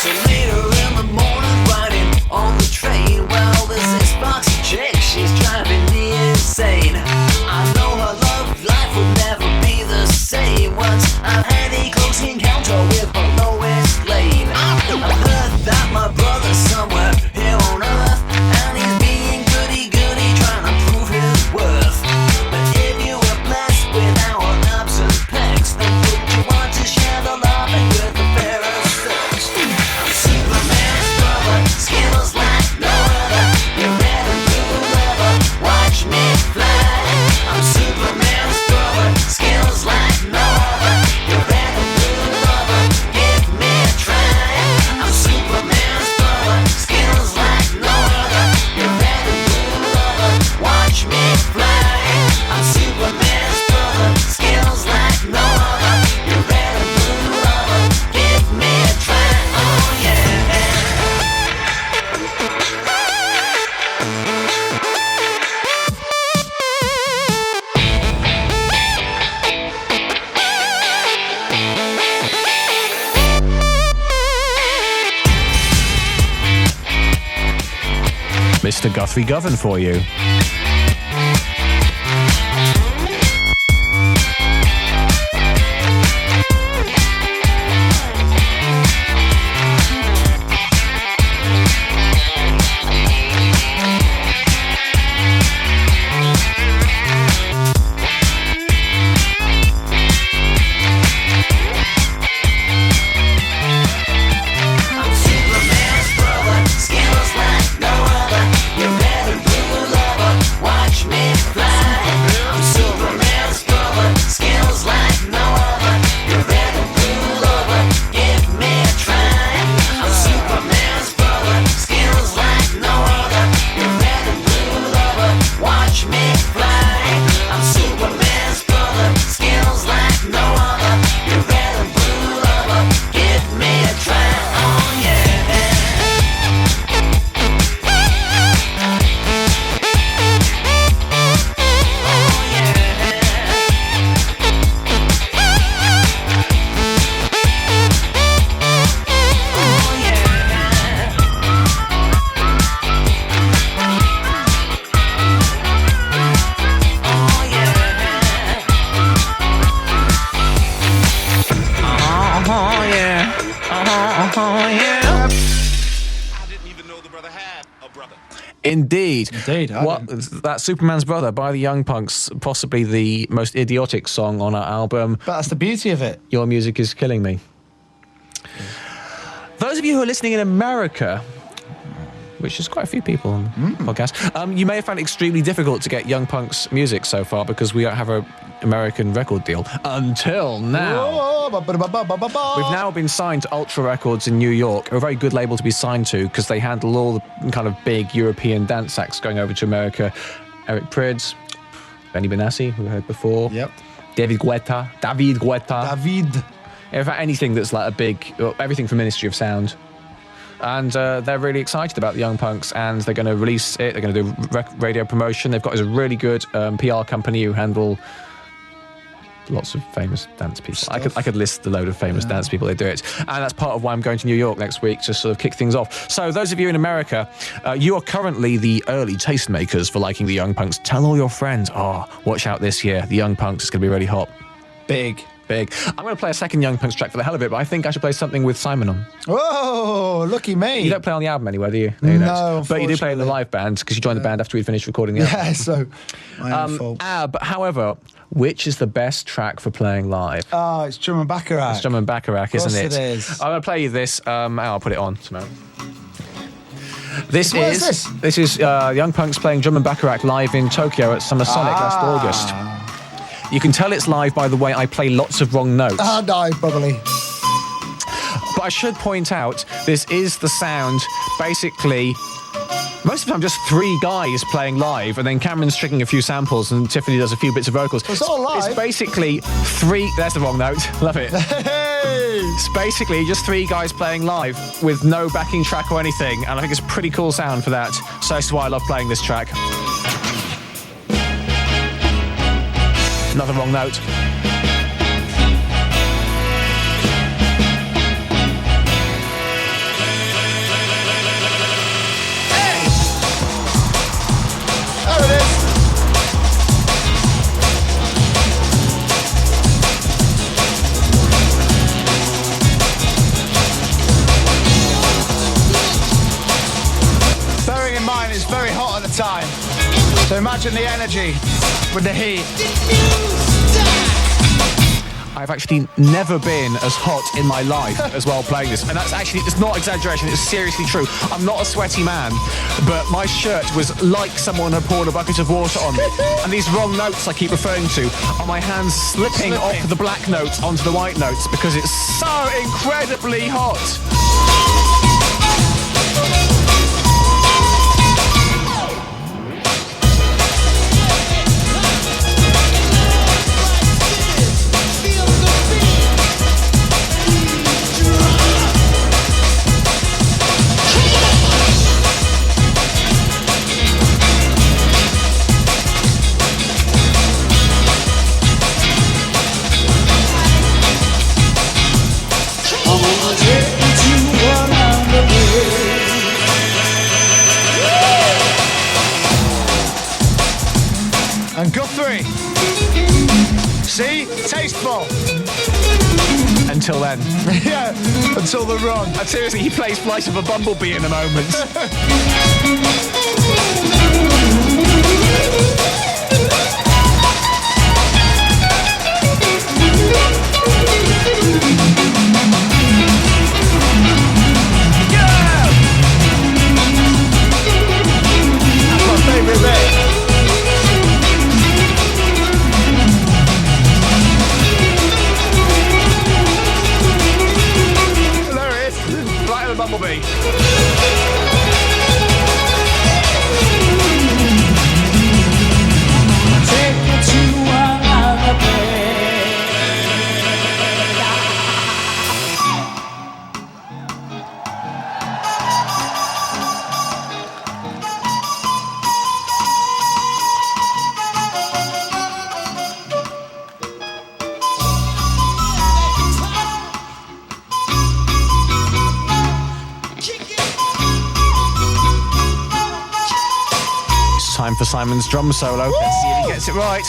So later in the morning, riding on the train, well, there's this boxy chick, she's driving me insane. I know her love life would never be the same once I've had a close encounter with her Lois Lane. I've heard that my brother's somewhere here on Earth, and he's being goody-goody, trying to prove his worth. But if you were blessed with our abs and pecs, then would you want to share the love and with the fairest sex? I'm Superman's brother, skills like no other. You're red and blue lover, watch me fly. I'm Superman's brother, skills like no other. You're red and blue lover, give me a try. I'm Superman's brother, skills like no other. You're red and blue lover, watch me fly. I'm Superman's brother, skills like no other. You're red and blue lover, give me a try. Oh yeah. Mr. Guthrie Govan for you. Indeed. I That's Superman's Brother by the Young Punx, possibly the most idiotic song on our album. But that's the beauty of it. Your Music Is Killing Me. Those of you who are listening in America, which is quite a few people on the podcast, you may have found it extremely difficult to get Young Punx music so far because we don't have an American record deal until now. We've now been signed to Ultra Records in New York, a very good label to be signed to because they handle all the kind of big European dance acts going over to America. Eric Prydz, Benny Benassi, who we heard before. Yep. David Guetta. In fact, anything that's like a big, everything from Ministry of Sound. And they're really excited about the Young Punx, and they're going to release it. They're going to do radio promotion. They've got a really good PR company who handle lots of famous dance people. I could list the load of famous dance people that do it. And that's part of why I'm going to New York next week to sort of kick things off. So those of you in America, you are currently the early tastemakers for liking the Young Punx. Tell all your friends, watch out this year. The Young Punx is going to be really hot. Big. I'm going to play a second Young Punx track for the hell of it, but I think I should play something with Simon on. Oh, lucky me. You don't play on the album anywhere, do you? No, but you do play in the live band because you joined the band after we'd finished recording the album. Yeah, so my own fault. But however, which is the best track for playing live? Oh, it's Drum and Bacharach. It's Drum and Bacharach, isn't it? Of course it is. I'm going to play you this. I'll put it on. This is Young Punx playing Drum and Bacharach live in Tokyo at Summer Sonic last August. You can tell it's live by the way I play lots of wrong notes. No, probably. But I should point out, this is the sound, basically, most of the time just 3 guys playing live, and then Cameron's tricking a few samples, and Tiffany does a few bits of vocals. It's all live. It's basically 3... There's the wrong note. Love it. Hey! It's basically just 3 guys playing live with no backing track or anything, and I think it's a pretty cool sound for that. So that's why I love playing this track. Another wrong note. Hey! There it is. Bearing in mind it's very hot at the time, so imagine the energy with the heat. I've actually never been as hot in my life as while playing this. And that's actually, it's not exaggeration, it's seriously true. I'm not a sweaty man, but my shirt was like someone had poured a bucket of water on me. And these wrong notes I keep referring to are my hands slipping off the black notes onto the white notes because it's so incredibly hot. And Guthrie. See? Tasteful. Until then. Yeah, until the run. And seriously, he plays Flight of a Bumblebee in a moment. Yeah! That's my favourite bit. Bumblebee. Time for Simon's drum solo. Let's see if he gets it right.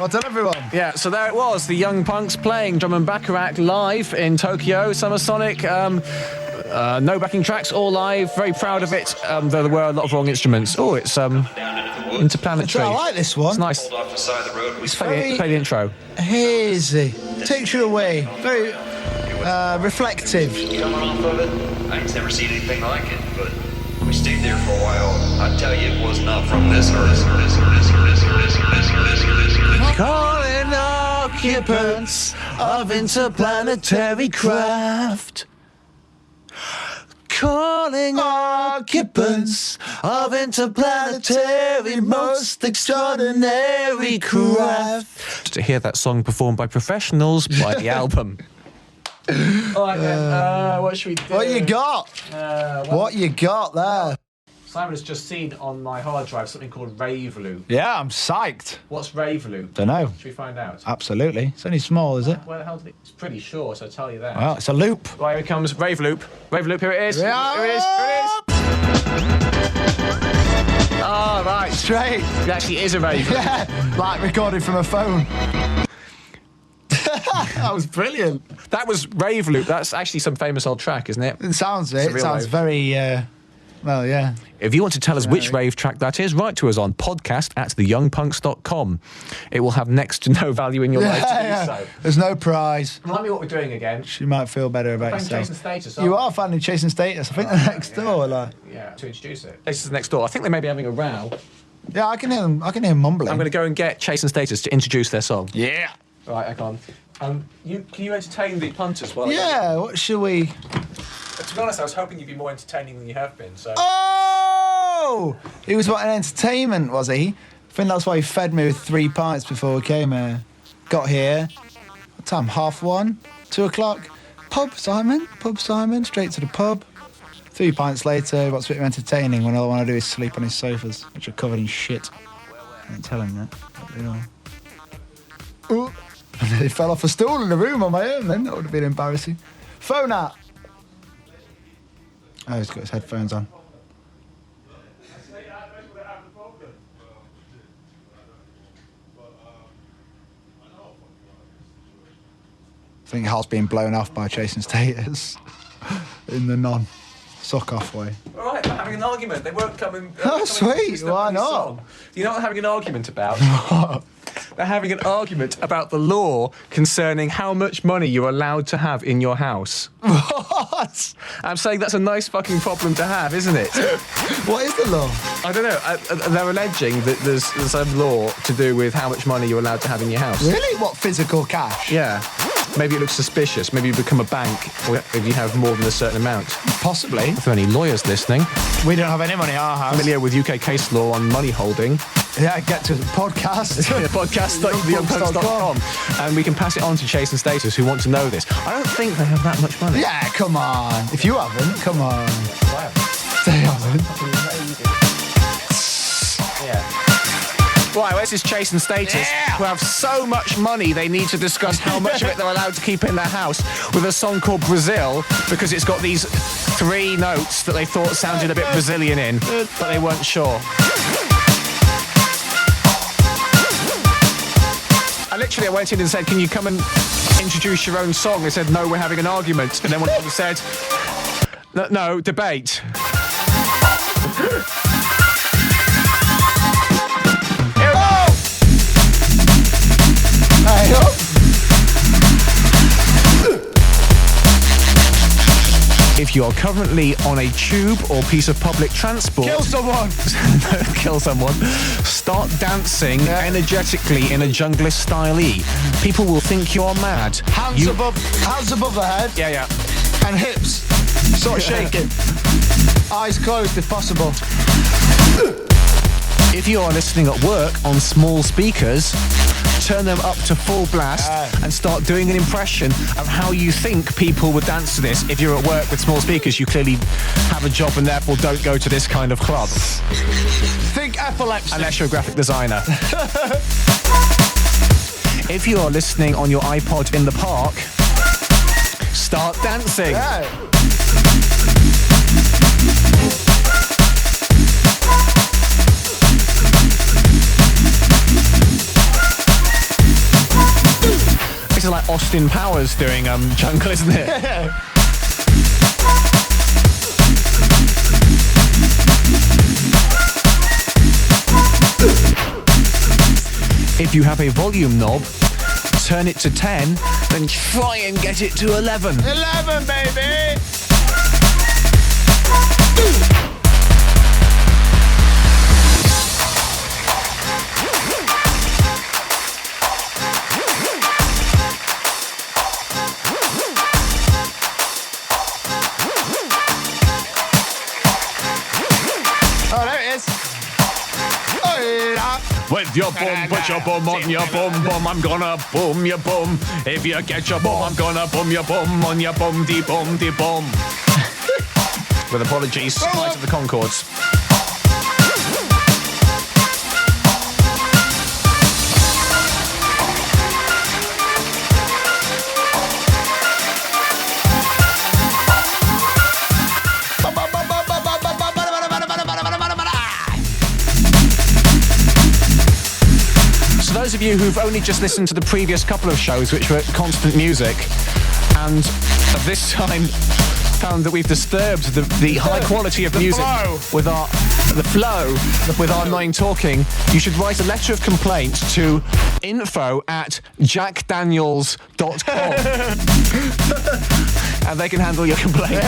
Well done, everyone. Yeah, so there it was, the Young Punx playing Drum and Bacharach live in Tokyo, Summer Sonic. No backing tracks, all live. Very proud of it, though there were a lot of wrong instruments. Oh, it's interplanetary. I like this one. It's nice. It's play the intro. Hazy. Takes you away. Very reflective. Coming off of it, I ain't never seen anything like it, but we stayed there for a while. I tell you, it was not from this earth. Calling occupants of interplanetary craft. Calling occupants of interplanetary most extraordinary craft. To hear that song performed by professionals by the album. All right, then. What should we do? What you got? What you got there? Simon has just seen on my hard drive something called Rave Loop. Yeah, I'm psyched. What's Rave Loop? Don't know. Should we find out? Absolutely. It's only small, is it? Where the hell did it? It's pretty short, I'll tell you that. Well, it's a loop. Right, here it comes. Rave Loop. Rave Loop, here it is. Yeah. Here it is. Here it is. Oh, right. Straight. It actually is a Rave Loop. Yeah, like recorded from a phone. That was brilliant. That was Rave Loop. That's actually some famous old track, isn't it? It sounds it. It sounds rave. very, well, yeah. If you want to tell us which rave track that is, write to us on podcast@theyoungpunx.com. It will have next to no value in your life to do so. There's no prize. Remind me what we're doing again. She might feel better about Playing yourself. Chasing Status. You are finally chasing status. I think they're next door. Like. Yeah, to introduce it. This is next door. I think they may be having a row. Yeah, I can hear them. I can hear them mumbling. I'm going to go and get Chasing Status to introduce their song. Yeah. Right, I can. Can you entertain the punters? While Yeah. What should we? To be honest, I was hoping you'd be more entertaining than you have been. So. Oh! He was wanting entertainment, was he? I think that's why he fed me with 3 pints before we came here. Got here. What time? 1:30? 2 o'clock? Pub Simon, straight to the pub. 3 pints later, what's a bit of entertaining when all I want to do is sleep on his sofas, which are covered in shit. I didn't tell him that, but they are. Ooh. And then he fell off a stool in the room on my own then. That would have been embarrassing. Phonat. Oh, he's got his headphones on. I think Hal's being blown off by Chasing Status in the non-suck-off way. All right, they're having an argument. They won't come and... Oh, sweet. Why not? Do you know what they're having an argument about? They're having an argument about the law concerning how much money you're allowed to have in your house. What? I'm saying that's a nice fucking problem to have, isn't it? What is the law? I don't know. They're alleging that there's some law to do with how much money you're allowed to have in your house. Really? What, physical cash? Yeah. Maybe it looks suspicious. Maybe you become a bank if you have more than a certain amount. Possibly. If there are any lawyers listening. We don't have any money in our house. Familiar with UK case law on money holding. Yeah, get to the podcast. podcast.theyoungpunx.com. And we can pass it on to Chasing Status who want to know this. I don't think they have that much money. Yeah, come on. If you haven't, come on. Wow. They haven't. Yeah. Right, where's this Chasing Status who have so much money they need to discuss how much of it they're allowed to keep in their house with a song called Brazil because it's got these 3 notes that they thought sounded a bit Brazilian in, but they weren't sure. I went in and said, can you come and introduce your own song? They said, no, we're having an argument. And then one of them said, no, debate. If you are currently on a tube or piece of public transport... Kill someone! Kill someone. Start dancing energetically in a junglist style. People will think you're mad. Hands above the head. Yeah. And hips. Sort of shaking. Eyes closed if possible. If you are listening at work on small speakers, turn them up to full blast and start doing an impression of how you think people would dance to this. If you're at work with small speakers, you clearly have a job and therefore don't go to this kind of club. Think epilepsy. Unless you're a graphic designer. If you are listening on your iPod in the park, start dancing. Yeah. like Austin Powers doing jungle, isn't it? If you have a volume knob, turn it to 10, then try and get it to 11. 11, baby! Oh, there it is. With your bum, put your bum on your bum, bum, I'm gonna boom your bum. If you get your bum, I'm gonna boom your bum on your bum, de bum, de bum. With apologies, Flight of the Conchords. So those of you who've only just listened to the previous couple of shows, which were constant music, and at this time found that we've disturbed the high quality of music with our annoying talking, you should write a letter of complaint to info@jackdaniels.com and they can handle your complaint.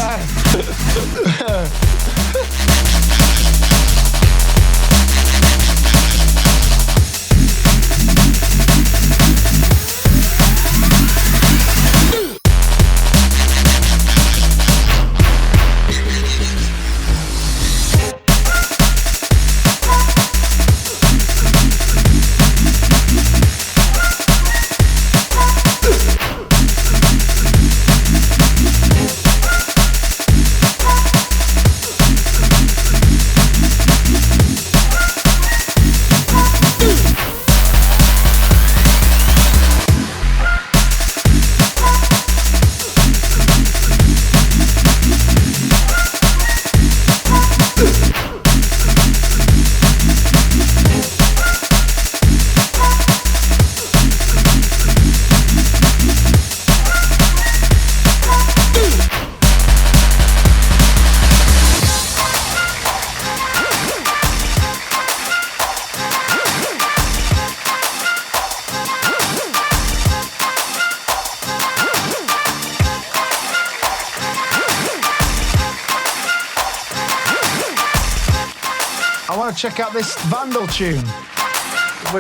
Check out this Vandal tune.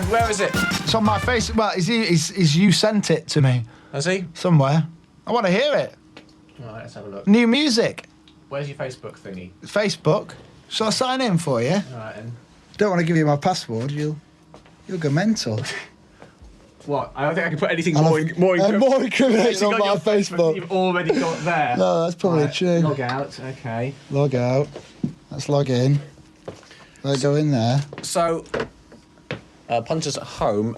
Where is it? It's on my face. Well, is you sent it to me. Has he? Somewhere. I want to hear it. All right, let's have a look. New music. Where's your Facebook thingy? Facebook. Shall I sign in for you? All right, then. Don't want to give you my password. You'll go mental. What? I don't think I can put anything more incriminating on my Facebook. You've already got there. No, that's probably true. Log out. Okay. Log out. Let's log in. Let's go in there. So, punters at home,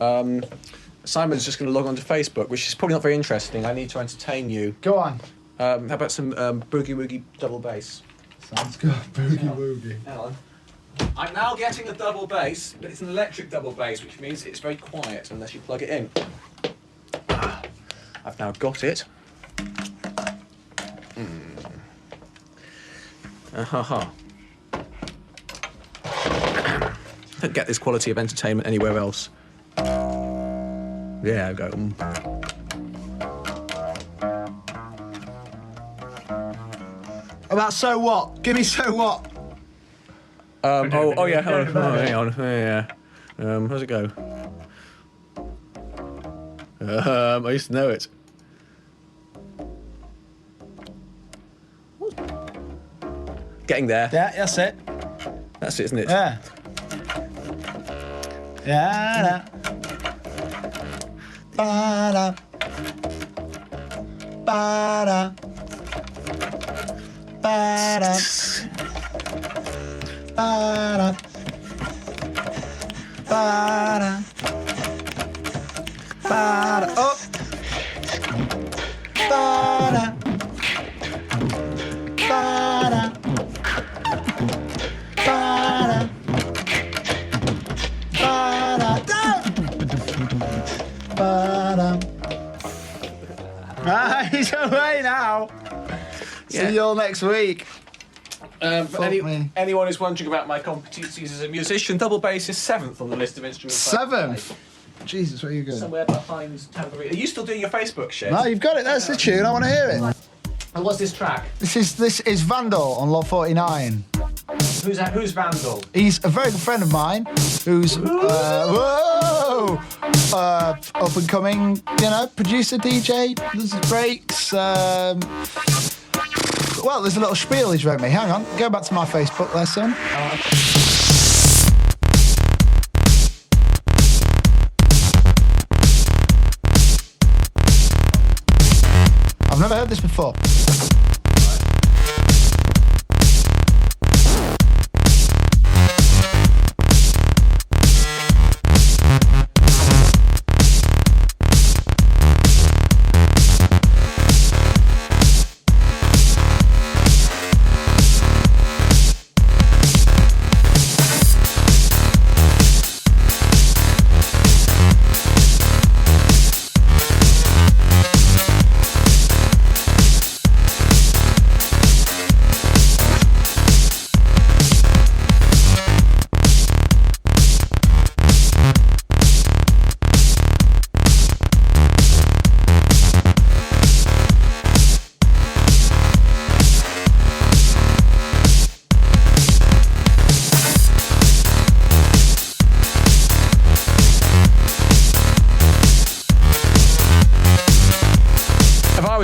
Simon's just going to log on to Facebook, which is probably not very interesting. I need to entertain you. Go on. How about some boogie woogie double bass? Sounds good. Boogie woogie. Hang on. I'm now getting a double bass, but it's an electric double bass, which means it's very quiet unless you plug it in. I've now got it. Don't get this quality of entertainment anywhere else. Yeah, go. About So What? Give me So What. Oh yeah, hang on. Yeah. How's it go? I used to know it. Getting there. Yeah, that's it. That's it, isn't it? Yeah. Yeah. Ba-da. Ba-da. Ba-da. Ba-da. Ba-da. Ba-da. Oh. Ba-da. Ba-da. Ba-da. Ba-da. Ba-da. away now. See you all next week. Anyone who's wondering about my competencies as a musician, double bass is 7th on the list of instruments. 7th? Jesus, where are you going? Somewhere behind tambourine. Are you still doing your Facebook shit? No, you've got it. That's the tune. I want to hear it. And what's this track? This is Vandal on Lot 49. Who's Vandal? He's a very good friend of mine who's up and coming, producer, DJ, does breaks. Well, there's a little spiel he's wrote me. Hang on, go back to my Facebook there, son. I've never heard this before.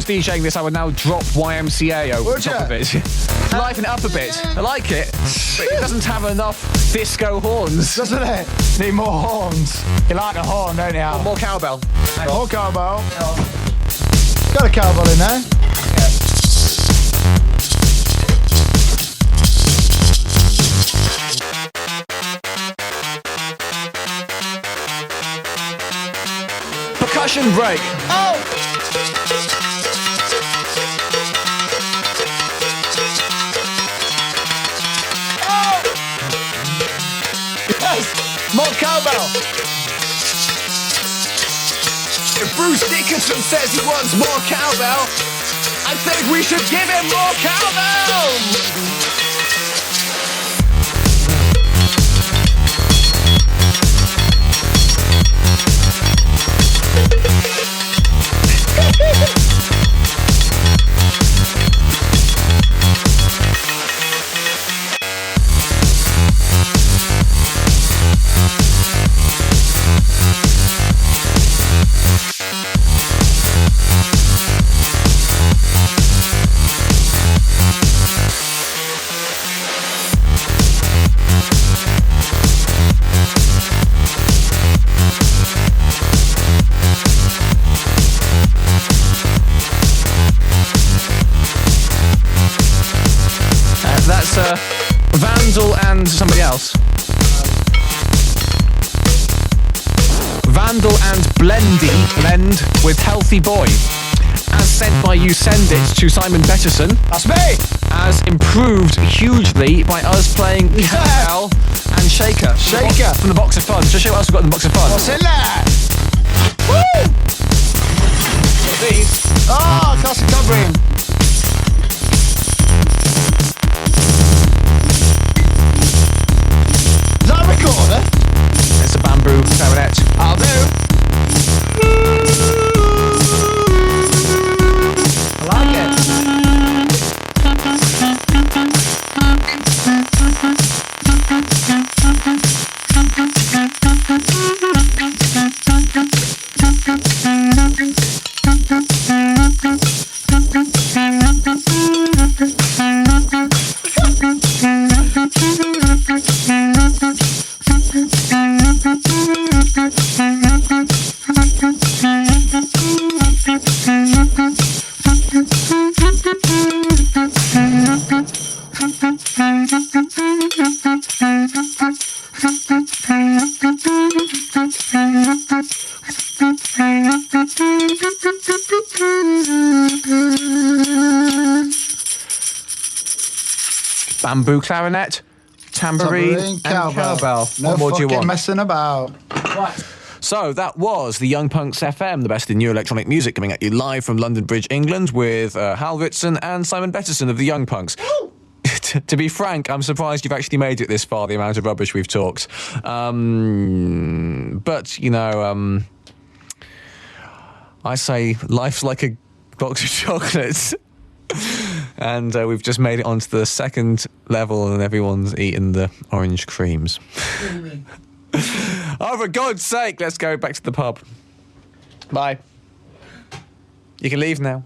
DJing this, I would now drop YMCA over the top of it. Liven it up a bit. I like it, but it doesn't have enough disco horns. Doesn't it? Need more horns. You like the horn, don't you? More cowbell. More cowbell. Got a cowbell in there. Percussion break. Oh! More cowbell! If Bruce Dickinson says he wants more cowbell, I think we should give him more cowbell! Vandal and somebody else. Vandal and Blend with Healthy Boy. As sent by You Send It to Simon Betterson. That's me! As improved hugely by us playing Cowbell and Shaker. From the box of fun. Just show what else we've got in the box of fun. What's in there? Woo! These. Oh, classic tambourine. Is that a recorder? It's a bamboo clarinet. I'll do. I like it. Bamboo clarinet, tambourine and cowbell. No what more do you fucking want? messing about. Right. So that was the Young Punx FM, the best in new electronic music, coming at you live from London Bridge, England, with Hal Ritson and Simon Betterson of the Young Punx. To be frank, I'm surprised you've actually made it this far, the amount of rubbish we've talked. But, you know, I say life's like a box of chocolates. And we've just made it onto the second level and everyone's eating the orange creams. Oh, for God's sake, let's go back to the pub. Bye. You can leave now.